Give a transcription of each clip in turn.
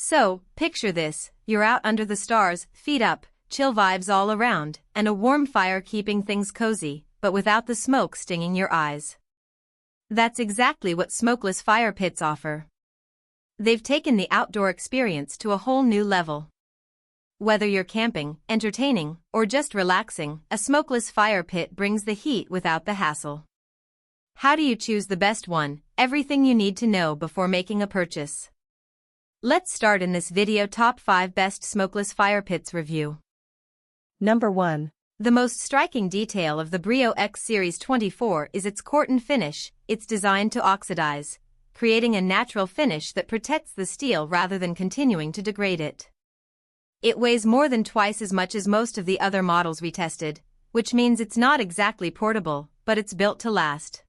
So, picture this, you're out under the stars, feet up, chill vibes all around, and a warm fire keeping things cozy, but without the smoke stinging your eyes. That's exactly what smokeless fire pits offer. They've taken the outdoor experience to a whole new level. Whether you're camping, entertaining, or just relaxing, a smokeless fire pit brings the heat without the hassle. How do you choose the best one? Everything you need to know before making a purchase. Let's start in this video top 5 best smokeless fire pits review. Number 1. The most striking detail of the Breeo X Series 24 is its corten finish. It's designed to oxidize, creating a natural finish that protects the steel rather than continuing to degrade it. It weighs more than twice as much as most of the other models we tested, which means it's not exactly portable, but it's built to last.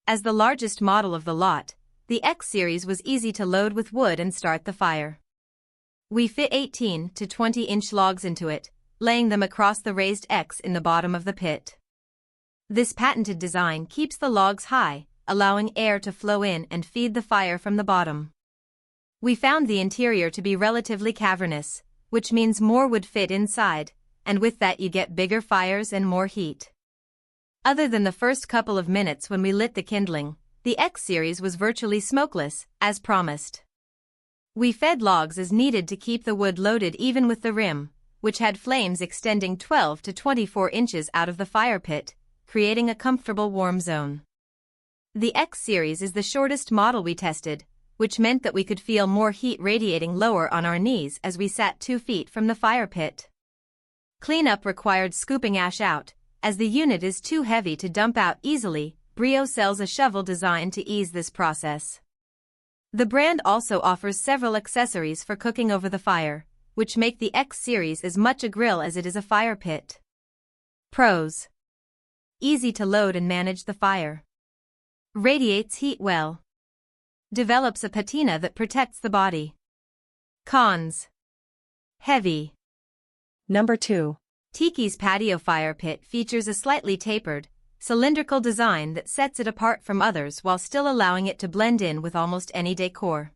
As the largest model of the lot, the X Series was easy to load with wood and start the fire. We fit 18 to 20-inch logs into it, laying them across the raised X in the bottom of the pit. This patented design keeps the logs high, allowing air to flow in and feed the fire from the bottom. We found the interior to be relatively cavernous, which means more would fit inside, and with that you get bigger fires and more heat. Other than the first couple of minutes when we lit the kindling, the X Series was virtually smokeless, as promised. We fed logs as needed to keep the wood loaded even with the rim, which had flames extending 12 to 24 inches out of the fire pit, creating a comfortable warm zone. The X Series is the shortest model we tested, which meant that we could feel more heat radiating lower on our knees as we sat 2 feet from the fire pit. Cleanup required scooping ash out, as the unit is too heavy to dump out easily. Breeo sells a shovel designed to ease this process. The brand also offers several accessories for cooking over the fire, which make the X Series as much a grill as it is a fire pit. Pros: easy to load and manage the fire. Radiates heat well. Develops a patina that protects the body. Cons: heavy. Number 2. Tiki's Patio fire pit features a slightly tapered, cylindrical design that sets it apart from others while still allowing it to blend in with almost any decor.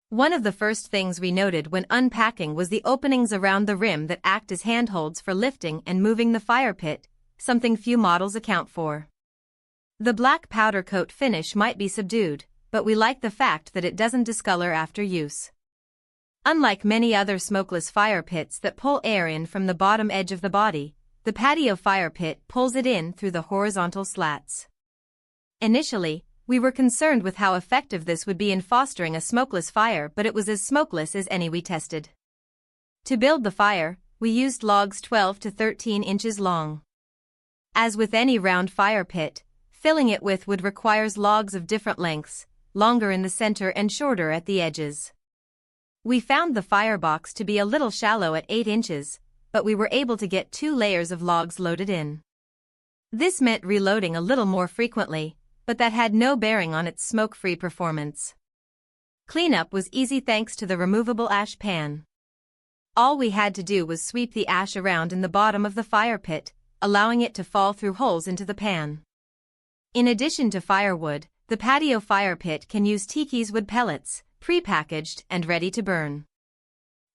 One of the first things we noted when unpacking was the openings around the rim that act as handholds for lifting and moving the fire pit, something few models account for. The black powder coat finish might be subdued, but we like the fact that it doesn't discolor after use. Unlike many other smokeless fire pits that pull air in from the bottom edge of the body, the Patio fire pit pulls it in through the horizontal slats. Initially, we were concerned with how effective this would be in fostering a smokeless fire, but it was as smokeless as any we tested. To build the fire, we used logs 12 to 13 inches long. As with any round fire pit, filling it with wood requires logs of different lengths, longer in the center and shorter at the edges. We found the firebox to be a little shallow at 8 inches, but we were able to get 2 layers of logs loaded in. This meant reloading a little more frequently, but that had no bearing on its smoke-free performance. Cleanup was easy thanks to the removable ash pan. All we had to do was sweep the ash around in the bottom of the fire pit, allowing it to fall through holes into the pan. In addition to firewood, the Patio fire pit can use Tiki's wood pellets, pre-packaged and ready to burn.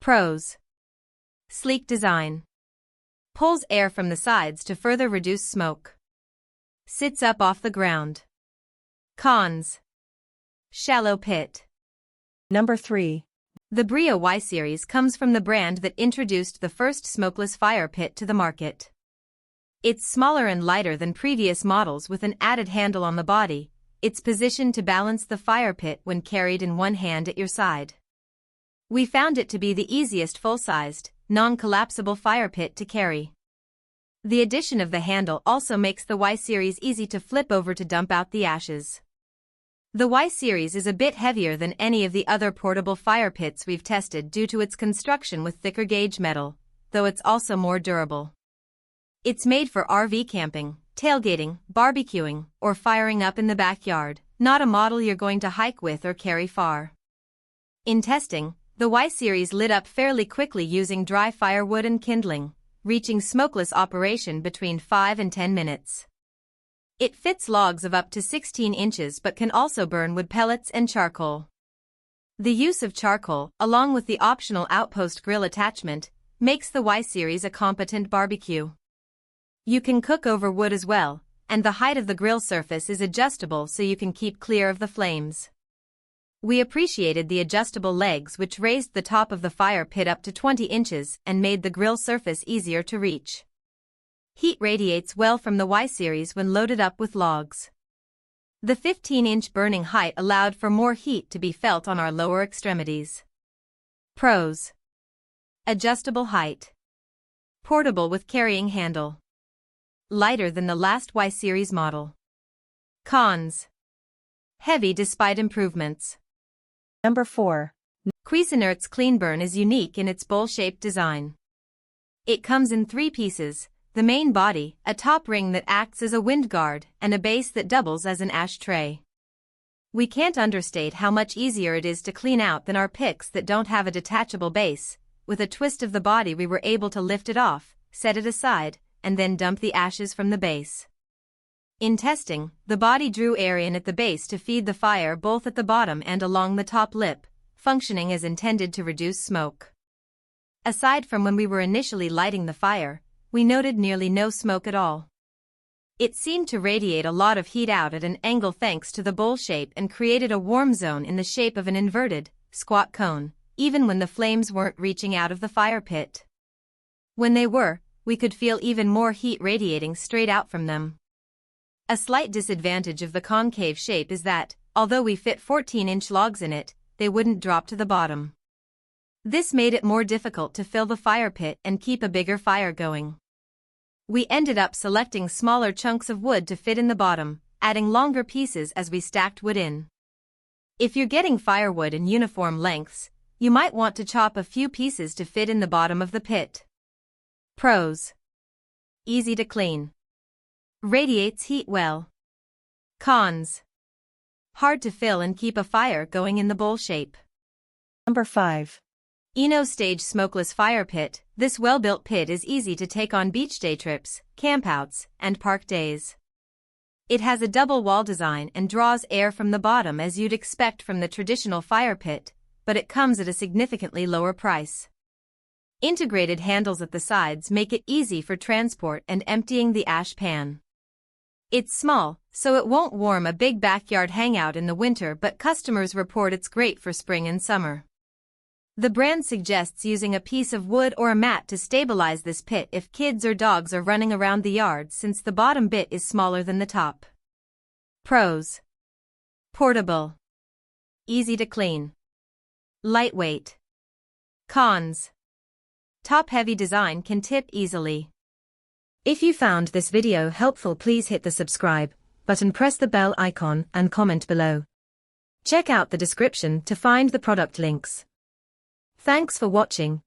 Pros: sleek design. Pulls air from the sides to further reduce smoke. Sits up off the ground. Cons: shallow pit. Number 3. The Breeo Y Series comes from the brand that introduced the first smokeless fire pit to the market. It's smaller and lighter than previous models with an added handle on the body. It's positioned to balance the fire pit when carried in one hand at your side. We found it to be the easiest full-sized, non-collapsible fire pit to carry. The addition of the handle also makes the Y Series easy to flip over to dump out the ashes. The Y Series is a bit heavier than any of the other portable fire pits we've tested due to its construction with thicker gauge metal, though it's also more durable. It's made for RV camping, tailgating, barbecuing, or firing up in the backyard, not a model you're going to hike with or carry far. In testing, the Y Series lit up fairly quickly using dry firewood and kindling, reaching smokeless operation between 5 and 10 minutes. It fits logs of up to 16 inches but can also burn wood pellets and charcoal. The use of charcoal, along with the optional outpost grill attachment, makes the Y-Series a competent barbecue. You can cook over wood as well, and the height of the grill surface is adjustable so you can keep clear of the flames. We appreciated the adjustable legs which raised the top of the fire pit up to 20 inches and made the grill surface easier to reach. Heat radiates well from the Y-Series when loaded up with logs. The 15-inch burning height allowed for more heat to be felt on our lower extremities. Pros: adjustable height, portable with carrying handle, lighter than the last Y-Series model. Cons: heavy despite improvements. Number 4. Cuisinart's Cleanburn is unique in its bowl-shaped design. It comes in 3 pieces: the main body, a top ring that acts as a wind guard, and a base that doubles as an ashtray. We can't understate how much easier it is to clean out than our picks that don't have a detachable base. With a twist of the body we were able to lift it off, set it aside, and then dump the ashes from the base. In testing, the body drew air in at the base to feed the fire both at the bottom and along the top lip, functioning as intended to reduce smoke. Aside from when we were initially lighting the fire, we noted nearly no smoke at all. It seemed to radiate a lot of heat out at an angle thanks to the bowl shape and created a warm zone in the shape of an inverted, squat cone, even when the flames weren't reaching out of the fire pit. When they were, we could feel even more heat radiating straight out from them. A slight disadvantage of the concave shape is that, although we fit 14-inch logs in it, they wouldn't drop to the bottom. This made it more difficult to fill the fire pit and keep a bigger fire going. We ended up selecting smaller chunks of wood to fit in the bottom, adding longer pieces as we stacked wood in. If you're getting firewood in uniform lengths, you might want to chop a few pieces to fit in the bottom of the pit. Pros: easy to clean, radiates heat well. Cons: hard to fill and keep a fire going in the bowl shape. Number 5. Inno Stage Smokeless Fire Pit. This well-built pit is easy to take on beach day trips, campouts, and park days. It has a double wall design and draws air from the bottom as you'd expect from the traditional fire pit, but it comes at a significantly lower price. Integrated handles at the sides make it easy for transport and emptying the ash pan. It's small, so it won't warm a big backyard hangout in the winter, but customers report it's great for spring and summer. The brand suggests using a piece of wood or a mat to stabilize this pit if kids or dogs are running around the yard, since the bottom bit is smaller than the top. Pros: portable, easy to clean, lightweight. Cons: top-heavy design can tip easily. If you found this video helpful, please hit the subscribe button, press the bell icon, and comment below. Check out the description to find the product links. Thanks for watching.